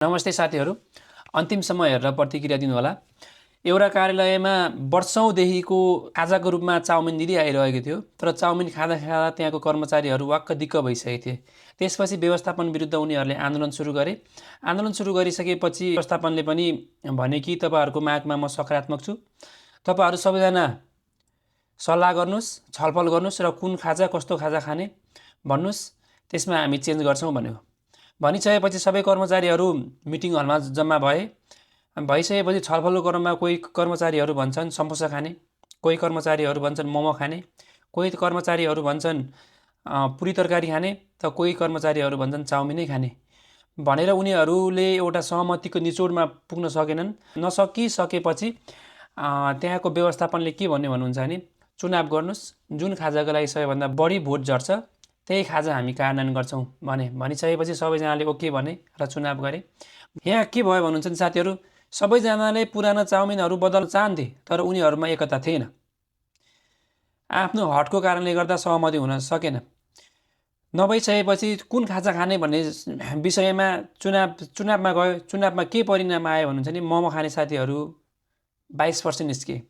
नमस्ते साथीहरू, अन्तिमसम्म हेरेर प्रतिक्रिया दिनुहोला। एउटा कार्यालयमा वर्षौँदेखिको खाजाको रूपमा चाउमिन दिँदै आइरहेको थियो, तर चाउमिन खाँदा खाँदा त्यहाँको कर्मचारीहरू वाक्क दिक्क भइसकेको थिए। त्यसपछि व्यवस्थापन विरुद्ध उनीहरूले आन्दोलन सुरु गरे। आन्दोलन सुरु गरिसकेपछि व्यवस्थापनले पनि भने कि तपाईँहरूको मागमा म सकारात्मक छु, तपाईँहरू सबैजना सल्लाह गर्नुहोस्, छलफल गर्नुहोस् र कुन खाजा कस्तो खाजा खाने भन्नुहोस्, त्यसमा हामी चेन्ज गर्छौँ भन्यो। भनिसकेपछि सबै कर्मचारीहरू मिटिङ हलमा जम्मा भए। भइसकेपछि छलफलको क्रममा कोही कर्मचारीहरू भन्छन् समोसा खाने, कोही कर्मचारीहरू भन्छन् मोमो खाने, कोही कर्मचारीहरू भन्छन् पुरी तरकारी खाने, त कोही कर्मचारीहरू भन्छन् चाउमिनै खाने भनेर उनीहरूले एउटा सहमतिको निचोडमा पुग्न सकेनन्। नसकिसकेपछि त्यहाँको व्यवस्थापनले के भन्यो भन्नुहुन्छ भने चुनाव गर्नुहोस्, जुन खाजाको लागि सबैभन्दा बढी भोट झर्छ त्यही खाजा हामी कार्यान्वयन गर्छौँ भनिसकेपछि सबैजनाले ओके भने र चुनाव गरे। यहाँ के भयो भन्नुहुन्छ नि साथीहरू, सबैजनाले पुरानो चाउमिनहरू बदल्न चाहन्थे, तर उनीहरूमा एकता थिएन। आफ्नो हटको कारणले गर्दा सहमति हुन सकेन। नभइसकेपछि कुन खाजा खाने भन्ने विषयमा चुनावमा गयो। चुनावमा के परिणाम आयो भन्नुहुन्छ नि, मोमो खाने साथीहरू 22% निस्के,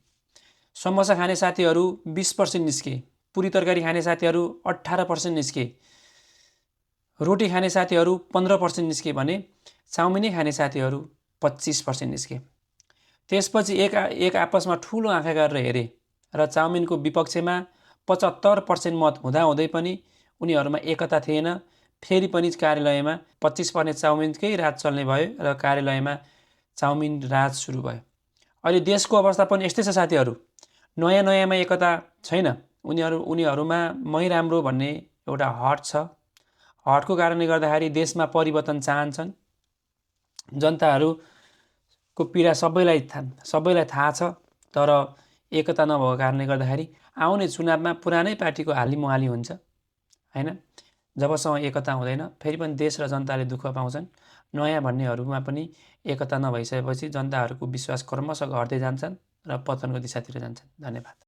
समोसा खाने साथीहरू 20% निस्के, पुरी तरकारी खाने साथीहरू 18% निस्के, रोटी खाने साथीहरू 15% निस्के भने चाउमिनै खाने साथीहरू 25% निस्के। त्यसपछि एक आपसमा ठुलो आँखा गरेर हेरे र चाउमिनको विपक्षमा 75% मत हुँदाहुँदै पनि उनीहरूमा एकता थिएन। फेरि पनि कार्यालयमा 25% चाउमिनकै राज चल्ने भयो र कार्यालयमा चाउमिन राज सुरु भयो। अहिले देशको अवस्था पनि यस्तै छ साथीहरू। नयाँमा एकता छैन। उनीहरूमा मै राम्रो भन्ने एउटा हट छ। हटको कारणले गर्दाखेरि देशमा परिवर्तन चाहन्छन्। जनताहरूको पीडा सबैलाई थाहा छ, तर एकता नभएको कारणले गर्दाखेरि आउने चुनावमा पुरानै पार्टीको हालिमुहाली हुन्छ हैन। जबसम्म एकता हुँदैन फेरि पनि देश र जनताले दुःख पाउँछन्। नयाँ भन्नेहरूमा पनि एकता नभइसकेपछि जनताहरूको विश्वास क्रमशः घट्दै जान्छन् र पतनको दिशातिर जान्छन्। धन्यवाद।